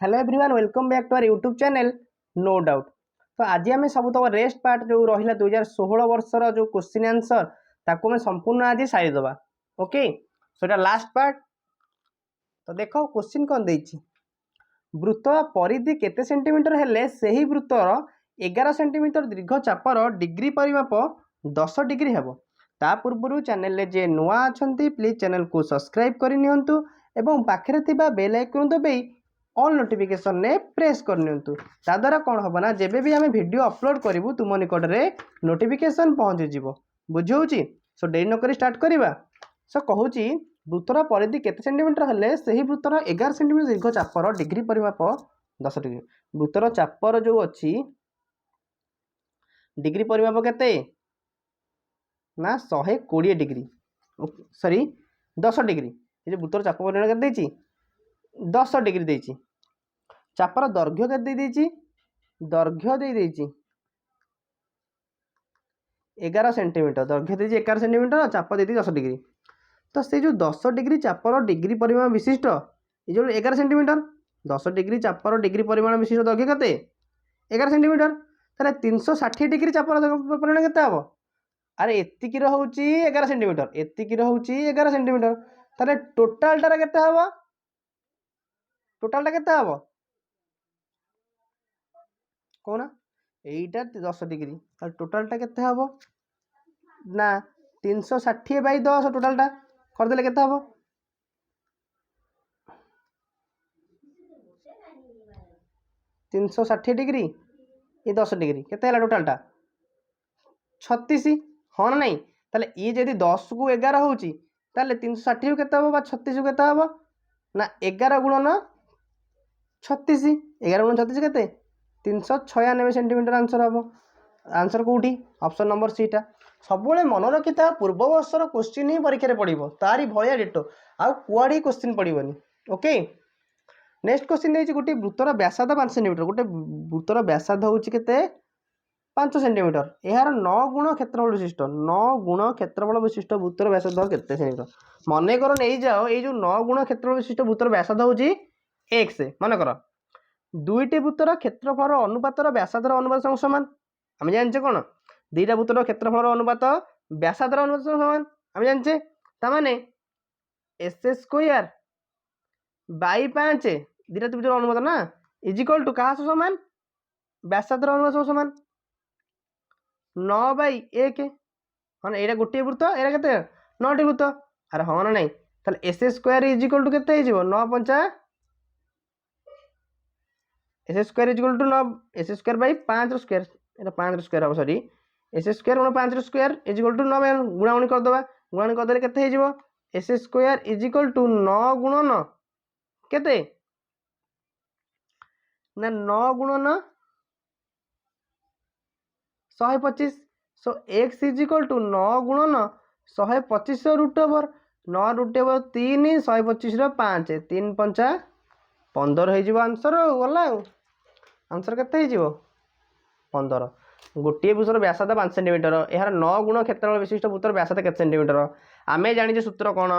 Hello everyone welcome back to our YouTube channel no doubt. तो आज आम सब तक रेस्ट पार्ट जो रहा 2016 वर्षर जो क्वेश्चन आंसर ताको मैं संपूर्ण आज सारीदे। ओके सो এটা लास्ट पार्ट। तो देख क्वेश्चन कौन देछि वृत्त परिधि केते सेंटीमीटर हेले सही वृत्तर 11 सेंटीमीटर दीर्घ चापर डिग्री परिमाप 10 डिग्री हेबो। ता पूर्व चैनल जे नुआ अछंती प्लीज चैनल को सब्सक्राइब करनियंतु एवं पाखरे थिबा बेल आइकन दबाई ऑल नोटिफिकेशन ने प्रेस करनियंतु। ता द्वारा कौन हम ना जेबे भी आम वीडियो अपलोड करूँ तुम निकट में नोटिफिकेशन पहुँची जीव। बुझे सो डेरी नक स्टार्ट करवा। सो कहूँ वृत्तर परिधि केते सेंटीमीटर हेले सही वृत्तर 11 सेंटीमीटर दीर्घ चापर डिग्री परिमाप 10 डिग्री। वृत्तर चापर जो अच्छी डिग्री परिमाप केते ना 120 डिग्री सॉरी 10 डिग्री। ये वृत्तर चाप परिमाण के 10 डिग्री देछि। चापर दैर्घ्य के दैर्घ्य दे 11 सेंटीमीटर दैर्घ्य दे 11 सेंटीमीटर चाप दे 10 डिग्री। तो से जो 10 डिग्री चापर डिग्री परिमाण विशिष्ट ये जो 11 सेंटीमीटर 10 डिग्री चापर डिग्री परिमाण विशिष्ट दैर्घ्य केते 11 सेंटीमीटर तारे 360 डिग्री चापर परिमाण केते हम अरे एतिकी रहउची 11 सेंटीमीटर एतिकी रहउची 11 सेंटीमीटर तारे टोटालटा केते हम टोटालटा केते हम कौन एटा 10 डिग्री टोटालटा केते हम ना 360 बाई 10 टोटालटा करदेले केते हम 360 डिग्री ये 10 डिग्री केते हला टोटालटा 36 हाँ ना नहीं ताले ये जदि 10 को 11 होउची ताले 360 को केते हम 36 को केते हम ना 11 गुणन 36 11 गुणन 36 केते 396 सेंटीमीटर आंसर हम। आंसर कौटी ऑप्शन नंबर सीटा सब मन रखी था पूर्व वर्षर क्वेश्चन ही परीक्षा पड़ो तारी भया डेटो आउ कुआड़े क्वेश्चन पड़ोनी। ओके नेक्स्ट क्वेश्चन देखिए गोटे वृत्तर व्यासार्ध 5 सेंटीमीटर गोटे वृत्तर व्यासार्ध होउची केते 5 सेंटीमीटर यार 9 गुण क्षेत्रफल विशिष्ट 9 गुण क्षेत्रफल विशिष्ट वृत्तर व्यासार्ध केते सेंटीमीटर मन कर नहीं जाओ ये जो 9 गुण क्षेत्रफल विशिष्ट वृत्तर व्यासार्ध होउची x मन कर दुईटी वृत्तर क्षेत्रफल अनुपातर व्यासार्धर अनुपात समान आम जाने कौन दुईटा वृत्तर क्षेत्रफल अनुपात व्यासार्धर अनुपात समान आम जाने ताने एस स्क्वायर बाई 5 दुईटा त्रिभुज अनुपात ना इजिकल टू क्या समान व्यासार्धर अनुपात समान 9 बाई 1 हाँ यहाँ गोटे वृत्त यहाँ के 9टी वृत्त अरे हाँ ना नहीं ताले एस स्क्वायर इजिकल टू के 9 पंचा s square is equal to 9 s square by 5 square ये 5 स्क्वायर हम सॉरी एस स्क्वायर गुण 5 स्क्वायर इजिकल टू 9 गुणागुणी करदे गुणागुणी करदे केते हो एस स्क्वायर इजिकल टू 9 गुणन केते ना 9 गुणन 125 सो एक्स इजिकल टू 9 गुणन 125 रूट ओवर 9 रूट ओवर 3 125 5 3 पंचा 15 हो आंसर गला आंसर केते हो 15 गोटे वृत्तर व्यासार्ध 5 सेंटीमीटर यार 9 गुण क्षेत्रफल विशिष्ट वृत्तर व्यासार्ध केते सेंटीमीटर आम जाने सूत्र कौन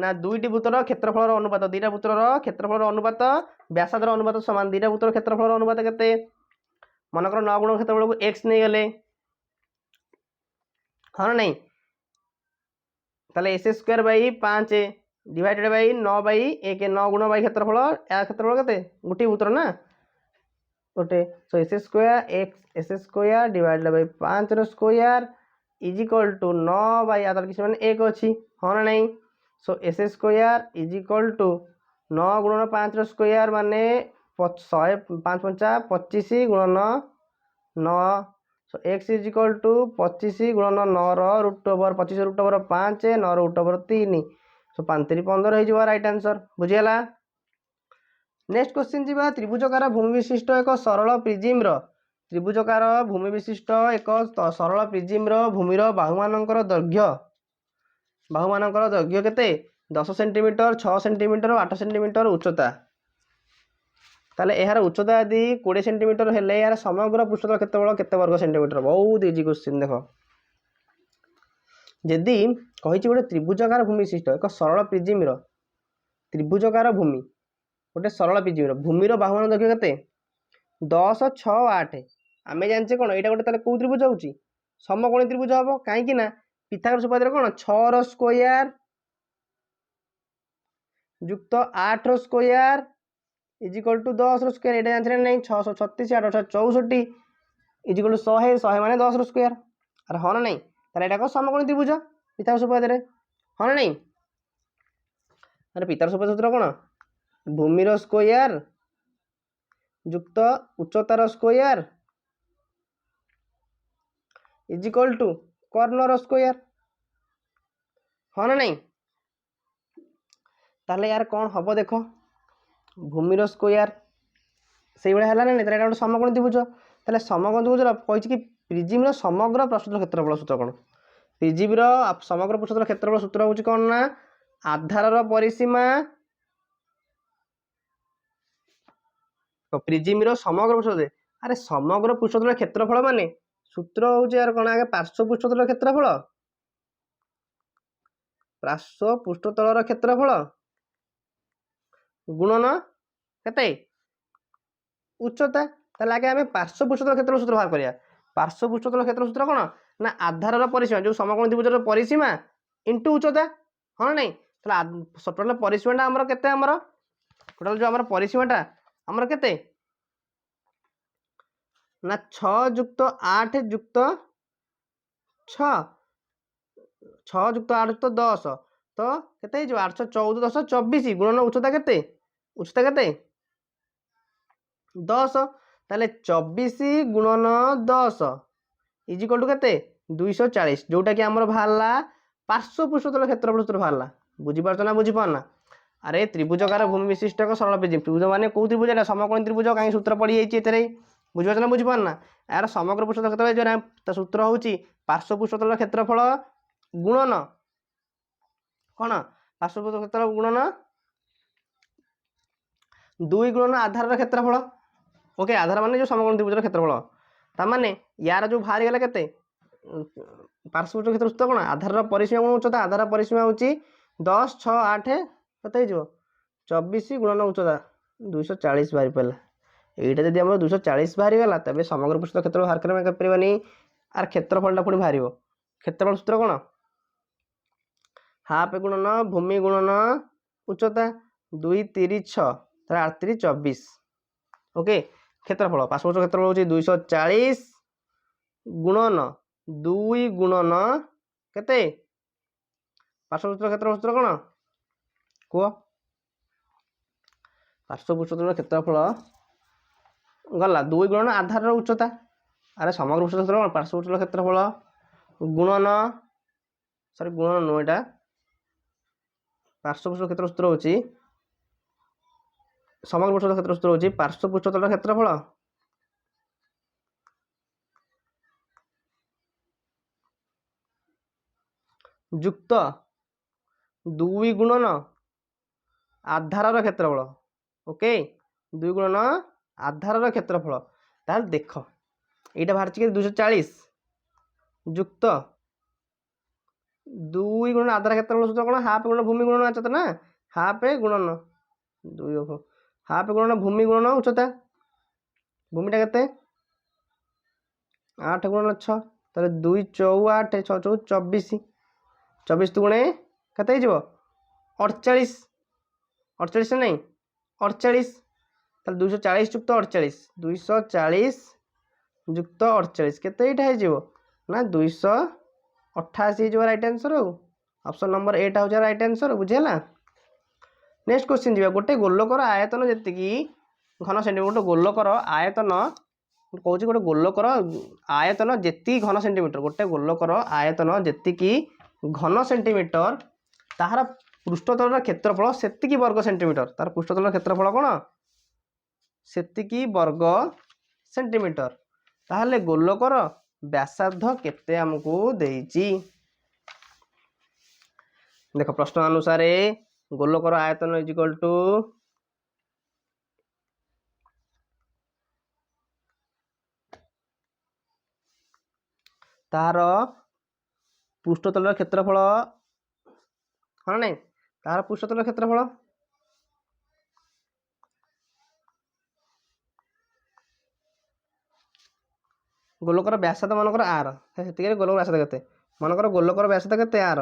ना दुईटी वृत्तर क्षेत्रफल अनुपात दुईटा वृत्तर क्षेत्रफल अनुपात व्यासार्धर अनुपात समान दुईटा वृत्तर क्षेत्रफल अनुपात केते मनकर 9 गुण क्षेत्रफल को एक्स नहीं गले हाँ ना नहीं ताले S square by 5 divided by 9 by 1 9 गुण बाई क्षेत्रफल या क्षेत्रफल केते गोटे वृत्तर ना गोटे so s square divided by 5 square is equal to 9 by आदर किसी मैंने 1 अच्छी हाँ ना नहीं so s square is equal to 9 गुणन 5 स्क्वायर माने 100 5 पंचा 25 गुणन 9 सो एक्स इजिकल टू 25 गुणन 9 root over 25 root over 5 9 root over 3 so 5 3 15 हो राइट आंसर बुझीगला। नेक्स्ट क्वेश्चन जी त्रिभुजकार भूमि विशिष्ट एक सरल प्रिजिम्र त्रिभुजकार भूमि विशिष्ट एक सरल प्रिजिम्र भूमिर बाहुमानकर दैर्घ्य केते 10 सेंटीमीटर 6 सेंटीमीटर 8 सेंटीमीटर उच्चता ताले यार उच्चता यदि 20 सेंटीमीटर हेले यार समग्र पृष्ठतल क्षेत्रफल केते वर्ग सेंटीमीटर बहुत इजी क्वेश्चन देख जदि कही गोटे त्रिभुजकार भूमि विशिष्ट एक सरल प्रिजिम्र त्रिभुजकार भूमि गोटे सरल पृथ्वीर भूमिर बाहुमान दैर्घ्य केते 10 6 8 आम जाने कौन यहाँ गोटे कौ त्रिभुज हो समकोणी त्रिभुज हम कहीं पिथागोरस उपाधि कौन 6 रो स्क्वायर युक्त 8 रो स्क्वायर इजिकल टू 10 रो स्क्वायर ये जानते नहीं 636 8 64 इजिकल टू 100 100 माने 10 रो स्क्वायर अरे हाँ ना नहीं तार यहाँ समकोणी त्रिभुज पिथागोरस उपाधि हाँ ना नहीं अरे पिथागोरस उपाधि सूत्र कौन भूमिर स्क्वायर युक्त उच्चतार स्क्वायर इजिकल टू कर्णर स्क्वायर हाँ ना नहीं ताहले यार कौन हम देख भूमिर स्क्वायर से भाई है ना नहीं गोटे समकोणी त्रिभुज ताहले समकोणी त्रिभुज कही कि प्रिजिम्र समग्र प्रस्तुत क्षेत्रफल सूत्र कौन प्रिजिम्र समग्र प्रस्तुत क्षेत्रफल सूत्र हूँ कौन ना आधार परिसीमा प्रिजिम्र समग्र पृष्ठतल अरे समग्र पृष्ठतल क्षेत्रफल माने सूत्र हूँ यार कौन आगे पार्श्व पृष्ठतल क्षेत्रफल पार्श्व पृष्ठतलर क्षेत्रफल गुणन केते उच्चता ताहले आगे आम पार्श्व पृष्ठतल क्षेत्रफल सूत्र बाहर करिया पार्श्व पृष्ठतल क्षेत्र सूत्र कौन ना आधार परिसीमा जो समकोणी त्रिभुजर परिसीमा इंटू उच्चता हाँ नहीं टोटाल परिसीमाटा आमर केते आमर टोटाल जो आमर परिसीमाटा आमर केते ना 6 युक्त 8 युक्त 6 6 युक्त 8 युक्त 10 तो केते जो 814 10 24 गुणन उच्चता केते 10 ताले 24 गुणन 10 इजिकल टू केते 240 जोटा कि आमर बाहरला पार्श्व पृष्ठतल क्षेत्रफल सूत्र बाहरला बुझीपारछ ना बुझीपारना अरे त्रिभुजकार भूमि विशिष्ट एक सरल प्रिजिम त्रिभुज माने कौ त्रिभुज समकोणी त्रिभुज कहीं सूत्र पड़ी जाइए बुझीपारछ ना बुझीपारना यार समग्र पृष्ठतल क्षेत्रफल जो सूत्र हूँ पार्श्व पृष्ठतल क्षेत्रफल गुणन कौन पार्श्व पृष्ठतल क्षेत्रफल गुणन 2 गुणन आधार क्षेत्रफल ओके आधार माने जो समकोणी त्रिभुजर क्षेत्रफल तार माने यार जो बाहरी गला केते पार्श्व क्षेत्र सूत्र कौन आधार परिसीमा गुण उच्चता आधार परिसीमा हूँ 10 6 8 कत हो 24 गुणन उच्चता 240 बाहरी पड़ा यहीटा जब आम 240 बाहरी गला तेज समग्र पृष्ठ क्षेत्र बाहर करनी आर क्षेत्रफलटा पुणी बाहर क्षेत्रफल सूत्र कौन हाफ गुणन भूमि गुणन उच्चता 2 3 6 8 3 24 ओके क्षेत्रफल पार्श्व क्षेत्रफल हूँ 240 गुणन 2 गुणन केते पार्श्व क्षेत्रफल सूत्र कौन कह पार्श्व पृष्ठतल क्षेत्रफल गला 2 गुणन आधार उच्चता अरे समग्र पृष्ठ क्षेत्रफल पार्श्व पृष्ठतल क्षेत्रफल गुणन सॉरी गुणन नुह एटा पार्श्व पृष्ठ क्षेत्र सूत्र हूँ समग्र पृष्ठतल क्षेत्र सूत्र हूँ पार्श्व पृष्ठतल क्षेत्रफल युक्त 2 गुणन आधार क्षेत्रफल ओके 2 गुणन आधार क्षेत्रफल ताल देख यहाँ बाहर 240 युक्त 2 गुणन आधार क्षेत्रफल सूत्र कौन हाफ गुणन भूमि गुणन उच्चता ना हाफ गुणन 2 हाफ गुणन भूमि गुणन उच्चता भूमिटा केते 8 गुणन 6 ताले 2 4 8 6 4 24 24 गुणे केते हो 48 48 नहीं 48 ताले 240 युक्त 48 240 युक्त 48 केते हो ना 288 जो राइट आंसर हो ऑप्शन नंबर 8 हो राइट आंसर बुझेला नेक्स्ट क्वेश्चन जी गोटे गोलकर आयतन जी घन सेंटीमीटर गोटे गोलकर आयतन कौन गोटे गोलकर आयतन जी घन सेंटीमीटर गोटे गोलकर आयतन जी घन सेंटीमीटर ताहार पृष्ठतल क्षेत्रफल से वर्ग सेंटीमीटर तार पृष्ठतल क्षेत्रफल कौन से वर्ग सेंटीमीटर ताहले गोलकर व्यासार्ध केते हमको देइची देख प्रश्न अनुसार गोलकर आयतन इज इक्वल टू तार पृष्ठतल क्षेत्रफल हाँ नहीं तार पृष्ठतल क्षेत्रफल गोलकर व्यासार्ध मनकर आर से गोलकर व्यासार्ध केते मनकर गोलकर व्यासार्ध केते आर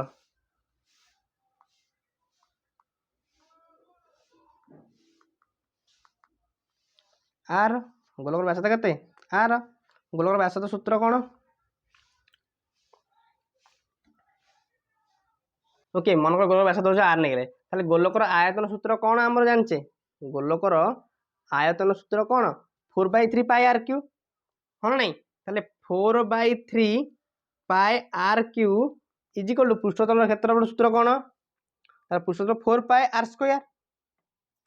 आर गोलकर व्यासार्ध केते आर गोलकर व्यासार्ध सूत्र कौन ओके मनकर गोलकर व्यासार्ध हो आर नहीं ताले गोलकर आयतन सूत्र कौन आमर जानिचे गोलकर आयतन सूत्र कौन 4/3 पाई आर क्यू हाँ नहीं ताले 4/3 pi r cube is equal to पृष्ठतल क्षेत्रफल सूत्र कौन तार पृष्ठतल 4 pi r square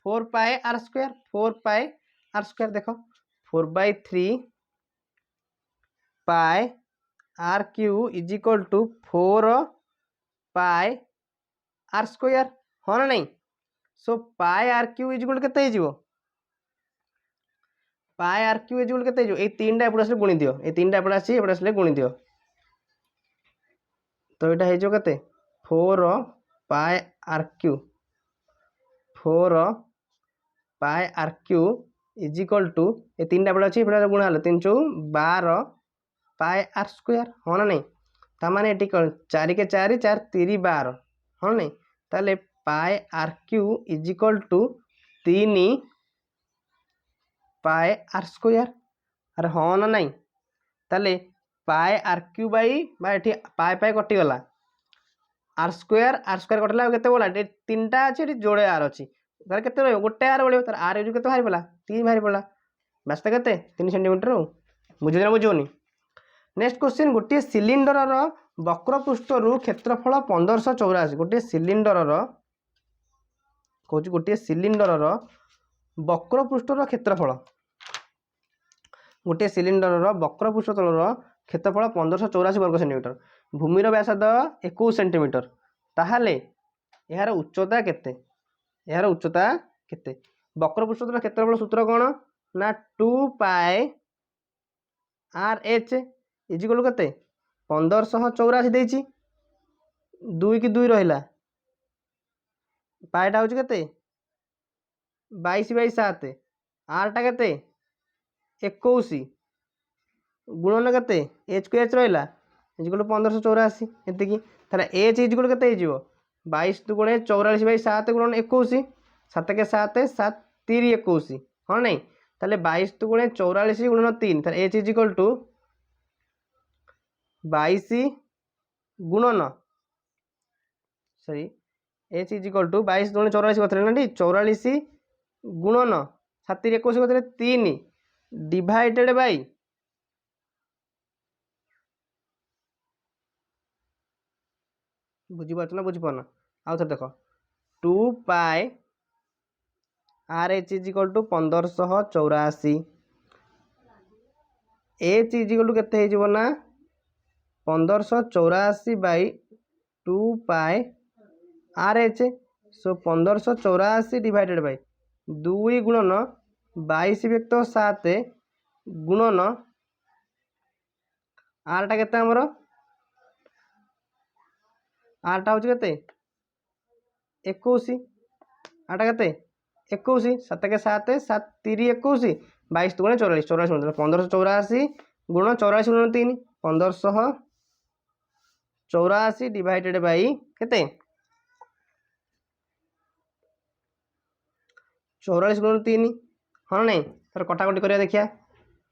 4 pi r square 4 pi r square देखो 4/3 pi r cube is equal to 4 pi r square हाँ ना नहीं so pi r cube is equal केते हो pi r cube is equal केते हो ए तीनटा एपटे आसले गुणी दियो ए तीनटा एपटे आसी एपटे आसले गुणी दियो तो एटा हे जो केते 4 pi r cube 4 pi r cube is equal to ए तीनटा एपटे अछि एपटे गुणा हलो 3 चौ 12 पाई आर स्क्वायर हाँ ना नहीं तामाने एटी 4 के 4 4 3 12 हाँ नहीं ताले pi r cube is equal to 3 pi r square अरे हाँ ना नहीं ताले pi r cube by pi pi कटिगला आर स्क्वायर कटिला केते बोला तीनटा अच्छे जोड़े आर अच्छी तार केते रहिबो गोटे आर बळियो तार आर केते बाहरी पला 3 बाहरी पला व्यास केते 3 सेंटीमीटर बुझिना बुझोनी नेक्स्ट क्वेश्चन गोटे सिलिंडर वक्र पृष्ठर क्षेत्रफल 1584 गोटे सिलिंडर कौच गोटे सिलिंडर वक्र पृष्ठर क्षेत्रफल गोटे सिलिंडर वक्र पृष्ठतल क्षेत्रफल 1584 वर्ग सेंटीमीटर भूमिर व्यासार्ध 21 सेंटीमीटर ताहले यार उच्चता केते यार उच्चता केते वक्र पृष्ठतल क्षेत्रफल सूत्र कौन ना 2 पाई आर एच इजिकल केते 1584 देछि 2 की 2 रहिला पाइटा होछि केते 22/7 आर टा केते 21 गुणन केते एच को एच रहिला इजिकल 1584 एतिकी ताले एच इजिकल केते हिजिवो 22 दुगुणे 44/7 गुणन 21 7 के 7 7 3 21 हाँ नहीं ताले 22 दुगुणे 44 गुणन 3 ताले एच इजिकल टू 22 गुणन sorry h is equal to 22 दुणे 44 कथले ना 44 गुणन 7 21 कथले 3 डिवाइडेड बाय बुझी पाछ ना बुझी पाना आउ थे देखो 2 pi r h is equal to 1584 h is equal to केते हे जीवो ना 1584 by 2 pi r h so 1584 divided by 2 गुणन 22 व्यक्त 7 गुणन आर टा केते हमर आर टा होची केते 21 आर टा केते 21 7 के 7 7 3 21 22 गुणे 44 44 मतलब 1584 गुण 44 गुण 3 1584 डिवाइडेड बाई केते 44 गुण 3 हाँ नहीं तर कटाकटी करिया देखिया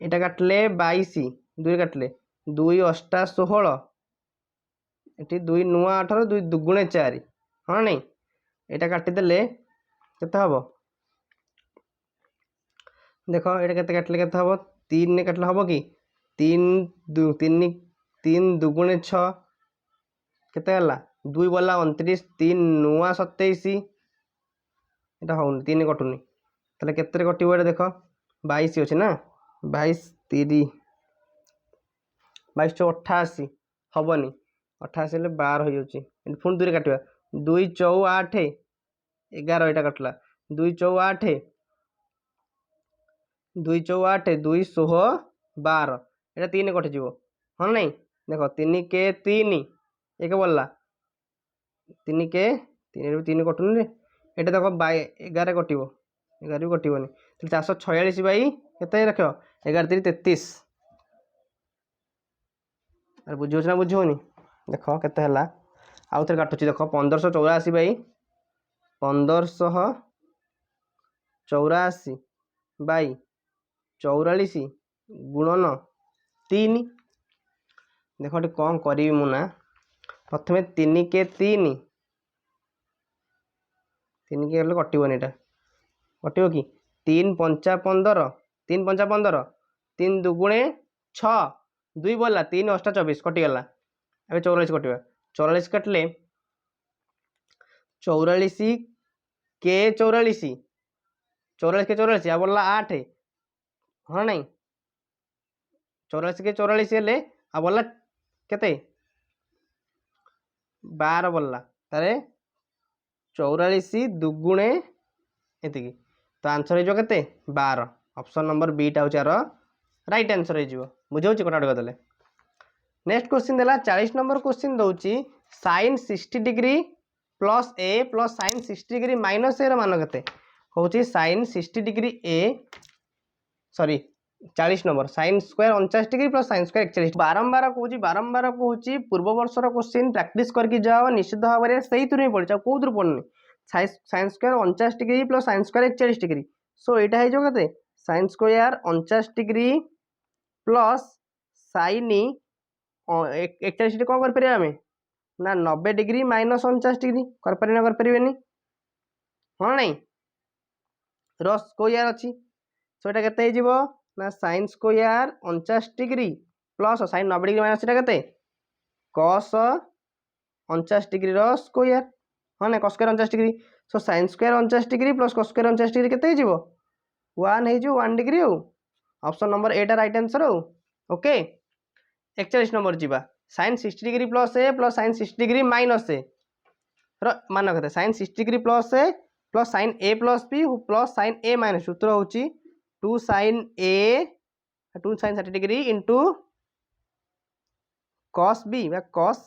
एटा काटले 22 2 काटले 2 8 16 एटी 2 नुआ 18 2 दुगुणे 4 हाँ नहीं एटा काटी देले केते हबो देखो एटा केते काटले केते हबो 3 ने काटले हबो कि 3 3 दुगुणे 6 केते हला 2 बोला 29 3 नुआ 27 एटा होउनी 3 कटुनी ताले केते कटिबो एटा देखो 22 अछि ना 22 30 22 88 हबनी 88 ले 12 हो जाउची पुणी 2 रे काटिबा 2 4 8 11 एटा कटला 2 4 8 2 4 8 2 16 12 एटा 3 कटि जीवो हाँ नहीं देखो 3 के 3 एक बोलला 3 के 3 कटुनी रे एटा देखो 11 कटिबो 11 भी कटिबोनी 446 बाई केते रखो 11 3 33 अरे बुझे ना बुझोनी देख केते हला आउ थे काटुची देख 1584 बाई 1584 बाई 44 गुणन 3 देख कौन करी मुना प्रथम 3 के 3 3 के कटोनी यहाँ कटो कि 3 पंचा 15 3 पंचा 15 3 दुगुणे 6 2 बोला 3 अष्टा 24 कटिगला अब 44 कटा 44 काटिले 44 के 44 44 के 44 आ बोला 8 हाँ नहीं 44 के 44 हेले आ बोला केते 12 बोला तारे 44 दुगुणे एति तो आंसर हो केते 12 ऑप्शन नंबर बी टा होचार राइट आंसर हो बुझे कटाट करदे। नेक्स्ट क्वेश्चन देला 40 नंबर क्वेश्चन दउची sin 60 degree plus a plus sin 60 degree minus a मान केते होची sin 60 degree a sorry 40 number sin square 49 degree plus sin square 41 बारंबार कहूँ पूर्व वर्षर क्वेश्चन प्रैक्टिस करके जाओ निश्चित भाव में से ही पढ़ी कौन पढ़नी sin square 49 degree plus sin square 41 degree so यहाँ हो कते sin square 49 degree plus sin 41 degree कौन कर आम ना 90 डिग्री माइनस 49 डिग्री कर हाँ नहीं रस स्क्वायर अच्छी सो यहाँ के ना sin square 49 degree plus sin 90 degree minus के cos 49 डिग्री स्क्वायर हाँ ना cos square 49 degree so sin square 49 degree plus cos square 49 degree के 1 हो 1 degree option number Etah right answer okay. 41 number ji sin 60 degree plus a plus sin 60 degree minus a मान कहते sin 60 degree plus a plus sin A plus B plus sin A minus सूत्र हूँ 2 sin A 2 sin 60 degree into cos B cos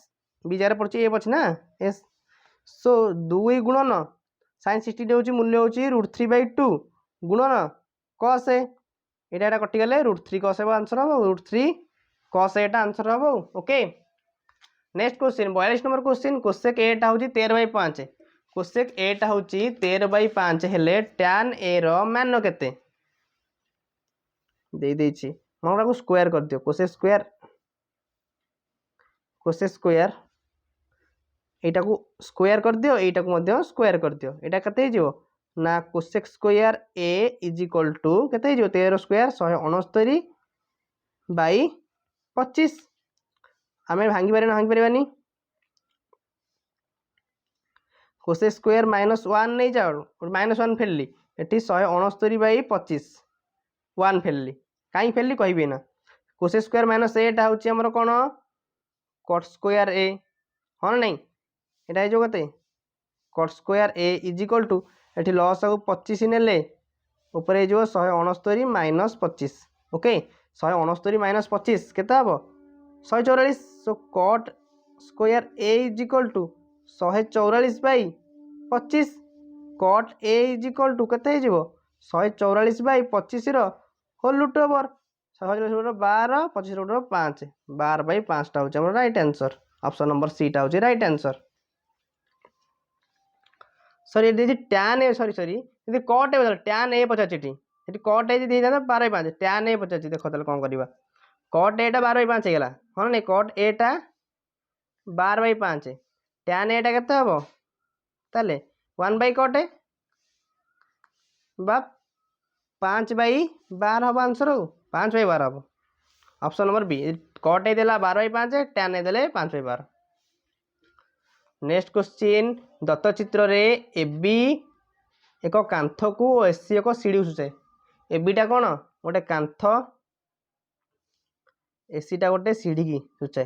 B jar पड़े ए पचे ना S सो 2 गुणन sin 60 हूँ मूल्य हूँ √3/2 गुणन cos ए यहाँ कटिगले √3 cos ए आंसर हम √3 cos एटा आंसर हम okay. Next question 42 number question cosec एटा हूँ 13/5 कोसेक एटा हूँ 13/5 हेले tan ए मान केते दे देछि मन को स्क्वायर कर दियो कोसेक स्क्वायर एटा को स्क्वायर कर दियो एटा को मध्य स्क्वायर कर दियो एटा कते हिजो ना cosec square A is equal to केते हिजो 13 स्क्वायर 169 बाई 25 आमे भांगी पारिबानी कोसेक स्क्वायर -1 नहीं जाओ -1 फेरली एटी 169 बाई 25 1 फेरली कहीं फेरली कहि ना कोसेक स्क्वायर माइनस एटा हूँ आमर कौन कट स्क्वायर ए हाँ नहीं यहाँ हो कते cot square A is equal to ये लस आउ 25 ने ऊपर हो 169 माइनस 25 ओके 169 माइनस 25 केते हम 144 so cot square A is equal to 144 by 25 cot a is equal to केते 144 बाई 25 होल रूट ओवर 12 25 5 12/5 टा हूँ right answer option number C टा हूँ राइट आंसर। सॉरी ये tan ए सॉरी ये cot A tan A पचार cot A 12/5 tan A पचार देख कौन करवा कट एटा 12/5 होगा हाँ नहीं कट एटा 12/5 tan एटा के हम ताले 1/कट ए बा 5/12 हम आंसर हो 5/12 हम ऑप्शन नंबर बी कट ए देला 12/5 tan ए देले 5/12। नेक्स्ट क्वेश्चन दत्त चित्र रे एबी एक कांथ को एसी एक सीढ़ी सुचाए एबीटा कौन गोटे कांथ एसीटा गोटे सीढ़ी की सुचाए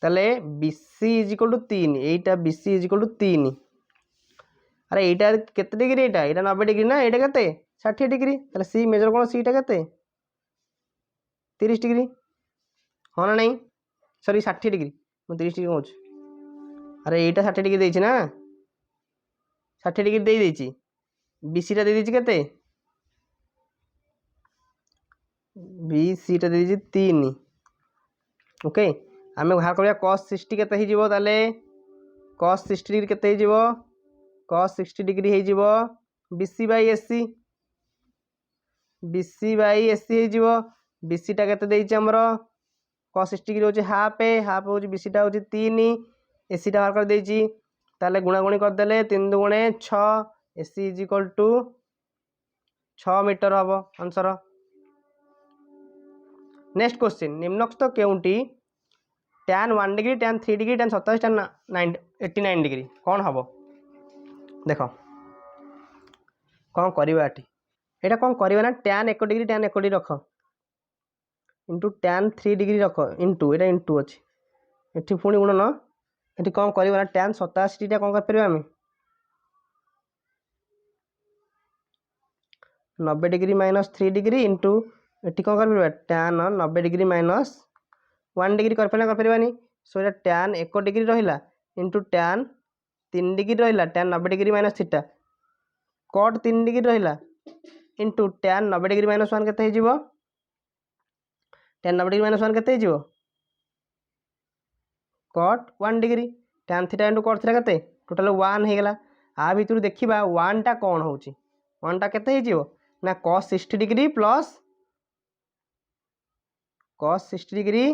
ताले BC is equal to 3 Etah BC is equal to 3 अरे एटा केते डिग्री एटा 90 डिग्री ना एटा केते 60 डिग्री ताले सी मेजर कौन सीटा केते 30 डिग्री हाँ ना नहीं सॉरी 60 डिग्री मैं 30 डिग्री कहूँ अरे एटा 60 डिग्री देछि ना 60 डिग्री दे देछि बीसी टा दे देछि केते बीसी टा दे देछि 3 ओके आम बाहर करिया cos 60 केते ही जीवो ताले cos 60 डिग्री केते ही जीवो cos 60 डिग्री ही जीवो BC by AC BC by AC ही जीवो BC टा केते देइछ हमरो cos 60 डिग्री होची हाफ होची BC टा होची 3 AC टा बाहर कर देइची ताले गुणागुणी कर देले 3 दुगुणे 6 AC is equal to 6 metre हबो आंसर। नेक्स्ट क्वेश्चन निम्नलिखित केउंटी tan 1 degree tan 3 degree tan 27 tan 89 degree कौन हम देख कौन करवा एटा कौन करवा ना tan 1 डिग्री रख इंटू tan 3 डिग्री रख इंटू एटा इंटू अच्छी एठी पुणी गुणन एठी कौन करवा ना tan 87 टा कौन कर आम 90 डिग्री माइनस 3 डिग्री इंटू एठी कौन कर tan 90 डिग्री माइनस 1 डिग्री कर सो ये tan 1 डिग्री रहा इंटू tan 3 डिग्री रहा tan 90 degree minus theta cot 3 degree रहा इंटू tan 90 डिग्री माइनस 1 केते हो tan 90 डिग्री माइनस 1 केते हो cot 1 degree tan theta into cot theta केते टोटल 1 हो गला आ भितर देखा 1 टा कौन हो 1 टा केते हो ना cos 60 degree plus cos 60 degree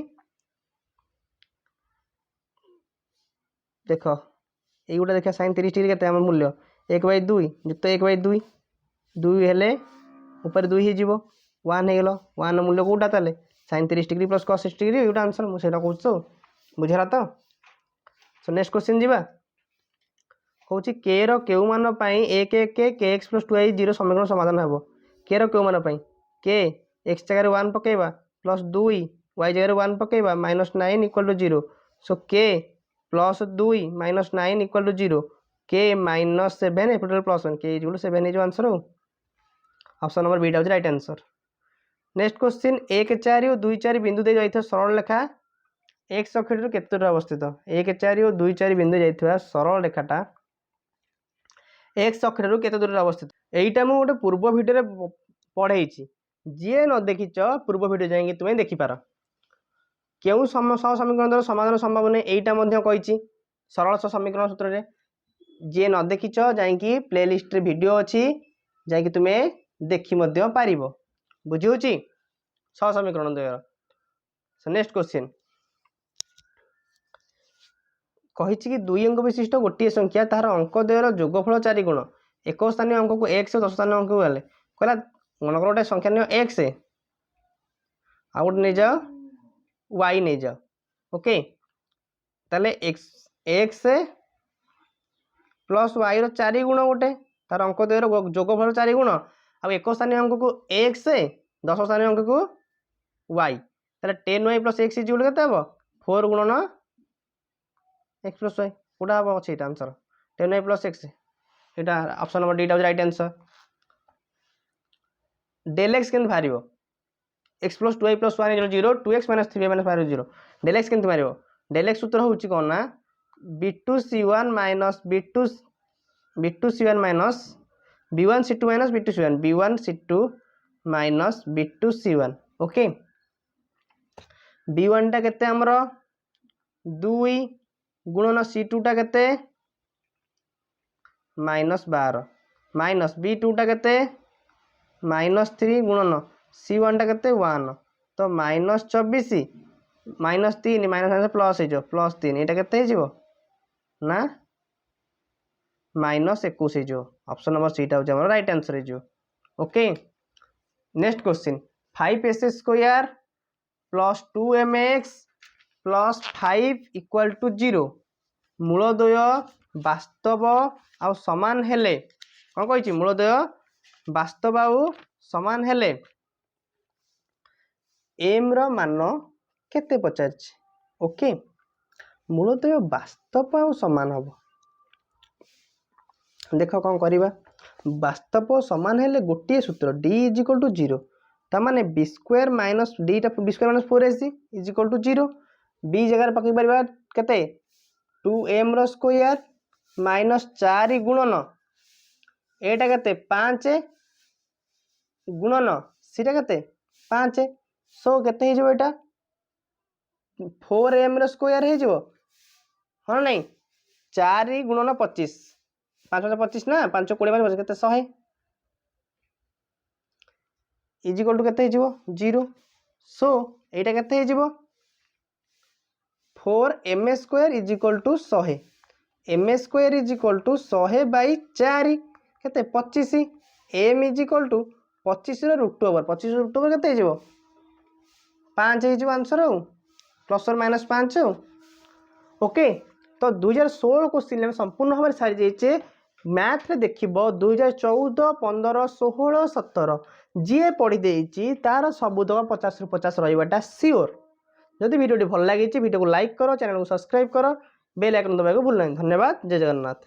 देख ये गोटे देखा sin 30 डिग्री केते हमर मूल्य 1/2 युक्त 1/2 2 हेले ऊपर 2 ही जीवो 1 हे गेलो 1 मूल्य कोटा ताले sin 30 degree plus cos 60 degree एटा आंसर मु सेटा कहूछ तो बुझला तो। सो नेक्स्ट क्वेश्चन जीवा कहूची k रो केउ मान पई 1 1 के kx + 2y 0 समीकरण समाधान हेबो k रो केउ मान पई k x जगह 1 पकेबा प्लस 2 y जगह 1 पकेबा -9 = 0 सो k plus 2 -9 = 0 k -7 total +1 k = 7 है जो आंसर हो ऑप्शन नंबर बी टा राइट आंसर। नेक्स्ट क्वेश्चन 1 4 और 2 4 बिंदु दे जाइथा सरल रेखा x अक्षर केते दूर अवस्थित 1 4 और 2 4 बिंदु जाइथा सरल रेखाटा x अक्षर केते दूर अवस्थित एटा मु गोटे पूर्व वीडियो रे पढ़ाई जी न देखिच पूर्व वीडियो जाई तुम देखि पार केउ समीकरण समाधान संभव नहीं एटा मध्य कहिची सरल समीकरण सूत्र रे जी न देखिच जाई प्लेलिस्ट रे वीडियो अछि जाई तुम देखि मध्य पारिबो बुझी होची सह समीकरण द्वयर। सो नेक्स्ट क्वेश्चन कहिछि कि 2 अंक विशिष्ट गोटे संख्या तार अंक द्वयर जोगफल 4 गुण एक स्थानीय अंक को x 10 स्थानीय अंक को गले कहला मन गोटे संख्या नियो x आ गोटे नै जाओ y नै जाओ ओके ताले x प्लस y रो 4 गुण गोटे तार अंक द्वयर जोगफल 4 गुण आ एक स्थानीय अंक को x 10 स्थानीय अंक को y ताले 10y + x इक्वल केते हबो 4 गुणन x + y कोडा हबो अछि एटा आंसर 10y + x एटा ऑप्शन नंबर डी टा राइट आंसर। del x केन भारिबो x + 2y + 1 = 0 2x - 3y - 5 0 del x केन मारिबो del x सूत्र होउची कोन ना b2c1 - b2c1 b1c2 - b2c1 b1c2 - b2c1 okay b1 टा केते हमरो 2 गुणन c2 टा केते -12 माइनस b2 टा केते -3 गुणन c1 टा केते 1 तो -24 -3 प्लस हे जो +3 एटा केते हे जो ना -21 हे जो ऑप्शन नंबर सी टा हो हमर राइट आंसर हे जो okay. Next question 5s² + 2mx + 5 = 0 मूलद्वय वास्तव आउ समान हेले कौन कही मूलद्वय वास्तव आउ समान हेले m रो मान केते पचार ओके मूलद्वय वास्तव आउ समान हम देख कौन करवा वास्तव समान हेले गोटे सूत्र d = 0 तामाने b² - d टा b² - 4ac = 0 b जगह पकई परबा केते 2m रो स्क्वायर -4 गुणन एटा केते 5 गुणन सीटा केते 5 सो केते हे जो एटा 4m स्क्वायर हो हाँ नहीं 4 गुणन 25 5 25 ना 5 20 5 के 100 इज इक्वल टू के 0 सो एटा के 4m square is equal to 100 m square is equal to 100 by 4 के 25 m is equal to 25 root over 25 root over के 5 हो आंसर प्लस और माइनस 5 ओके। तो 2016 क्वेश्चन में संपूर्ण भाव सारी जाइए मैथ रे देखिबो 2014 15 16 17 जी पढ़ी देइछि तार सबुतक 50 ରୁ 50 रहिबाटा सियोर। जदि वीडियो भल लगी वीडियो को लाइक करो चैनल को सब्सक्राइब करो बेल आइकन दबाइको भूल नहीं। धन्यवाद जय जगन्नाथ।